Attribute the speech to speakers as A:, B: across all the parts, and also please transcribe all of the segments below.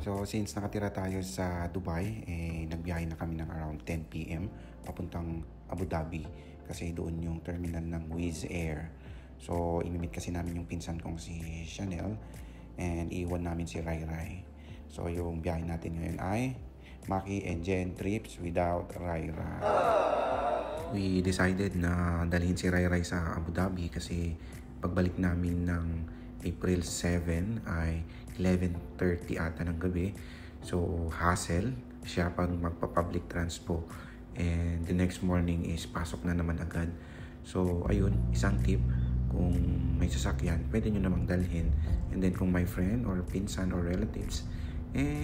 A: So since nakatira tayo sa Dubai, nagbiyahe na kami ng around 10 PM papuntang Abu Dhabi kasi doon yung terminal ng Wizz Air. So imimit kasi namin yung pinsan kong si Chanel and iwan namin si Rai Rai. So yung biyahe natin ngayon ay Maki and Jen trips without Rai Rai. We decided na dalhin si Rai Rai sa Abu Dhabi kasi pagbalik namin ng April 7 ay 11:30 ata ng gabi. So hassle siya pag magpa-public transpo. And the next morning is pasok na naman agad. So ayun, isang tip, kung may sasakyan, pwede nyo namang dalhin. And then kung may friend or pinsan or relatives,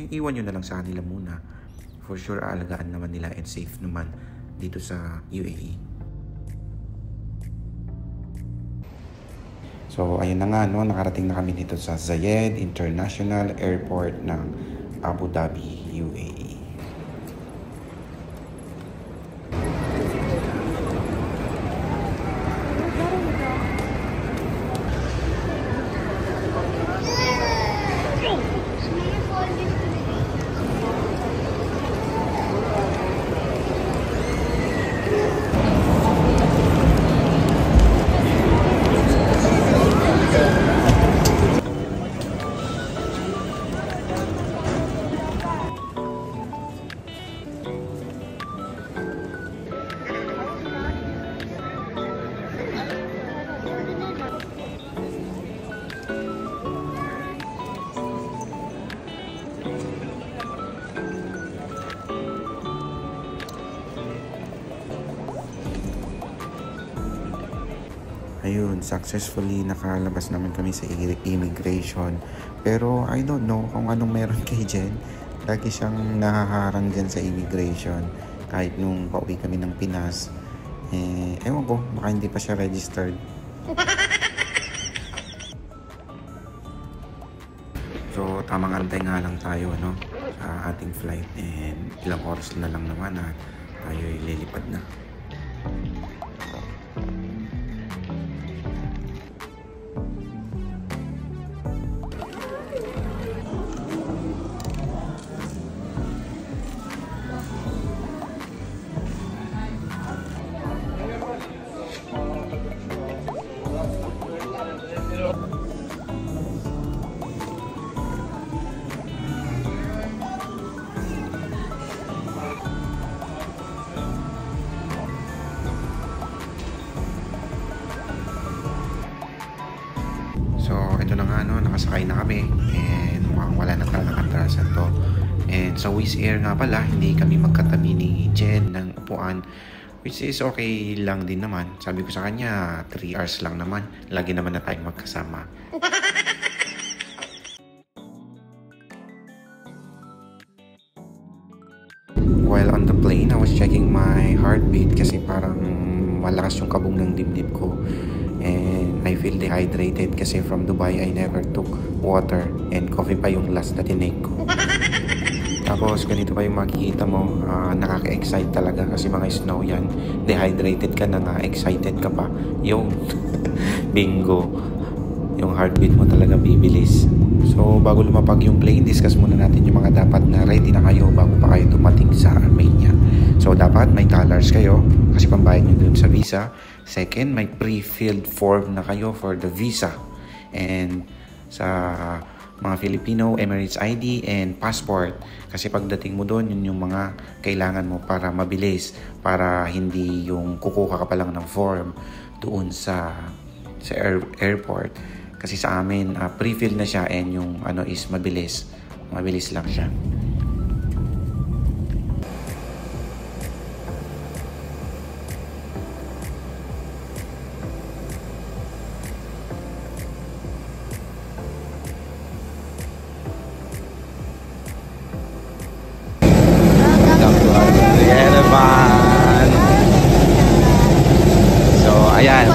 A: iwan nyo na lang sa kanila muna. For sure, aalagaan naman nila and safe naman dito sa UAE. So ayun na nga, no, nakarating na kami dito sa Zayed International Airport ng Abu Dhabi, UAE. Ayun, successfully nakalabas naman kami sa immigration. Pero I don't know kung anong meron kay Jen. Lagi siyang nahaharang dyan sa immigration. Kahit nung pauwi kami ng Pinas. Ewan ko, baka hindi pa siya registered. So, tamang antay nga lang tayo, no? Sa ating flight. And ilang oras na lang naman at tayo lilipad na. So, ito na nga, no, nakasakay na kami and mukhang wala na talagang atrasan to. And sa Wizz Air nga pala, hindi kami magkatabi ni Jen ng upuan, which is okay lang din naman. Sabi ko sa kanya, 3 hours lang naman. Lagi naman na tayong magkasama. While on the plane, I was checking my heartbeat kasi parang malakas yung kabog ng dibdib ko. And I feel dehydrated kasi from Dubai I never took water and coffee pa yung last na tinake ko. Tapos ganito pa yung makikita mo, nakaka-excite talaga kasi mga snow yan. Dehydrated ka na nga, excited ka pa. Yung bingo, yung heartbeat mo talaga bibilis. So bago lumapag yung plane, discuss muna natin yung mga dapat na ready na kayo bago pa kayo dumating sa Armenia. So dapat may dollars kayo kasi pambayad nyo dun sa visa. Second, may pre-filled form na kayo for the visa. And sa mga Filipino, Emirates ID and passport. Kasi pagdating mo doon, yun yung mga kailangan mo para mabilis. Para hindi yung kukuha ka pa lang ng form doon sa airport. Kasi sa amin, pre-filled na siya and yung ano is mabilis. Mabilis lang siya. Ayan.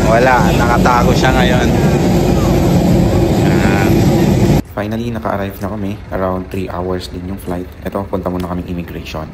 A: Wala, nakatago siya ngayon. Finally, naka-arrive na kami. Around 3 hours din yung flight. Ito, punta muna kaming immigration.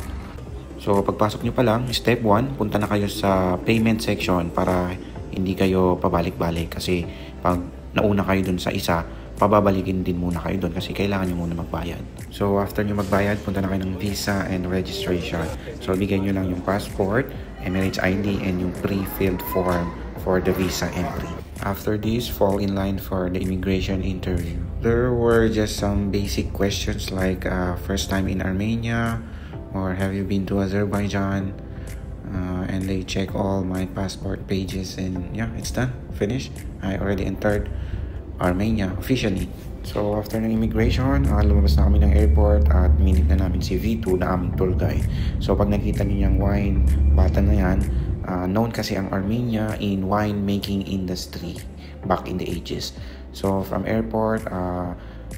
A: So, pagpasok nyo pa lang, step 1, punta na kayo sa payment section para hindi kayo pabalik-balik. Kasi pag nauna kayo dun sa isa, pababalikin din muna kayo dun kasi kailangan nyo muna magbayad. So after nyo magbayad, punta na kayo ng visa and registration. So bigyan nyo lang yung passport, Emirates ID, and yung pre-filled form for the visa entry. After this, fall in line for the immigration interview. There were just some basic questions like first time in Armenia, or have you been to Azerbaijan? And they check all my passport pages, and yeah, it's done, finished. I already entered Armenia officially. So after ng immigration, lumabas na kami ng airport at minute na namin si V2 na aming tour guide. So pag nakita niyo yung wine bata na yan, known kasi ang Armenia in wine making industry back in the ages. So from airport,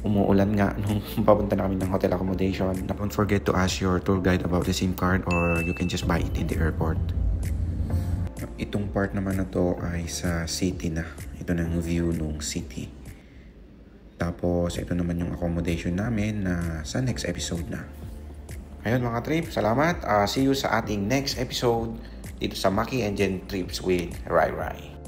A: umuulan nga nung papunta na kami ng hotel accommodation. Don't forget to ask your tour guide about the SIM card, or you can just buy it in the airport. Itong part naman na to ay sa city na. Ito na yung view ng city. Tapos ito naman yung accommodation namin na sa next episode na. Ayun mga trip, salamat. See you sa ating next episode dito sa Maki and Jen Trips with Rai Rai.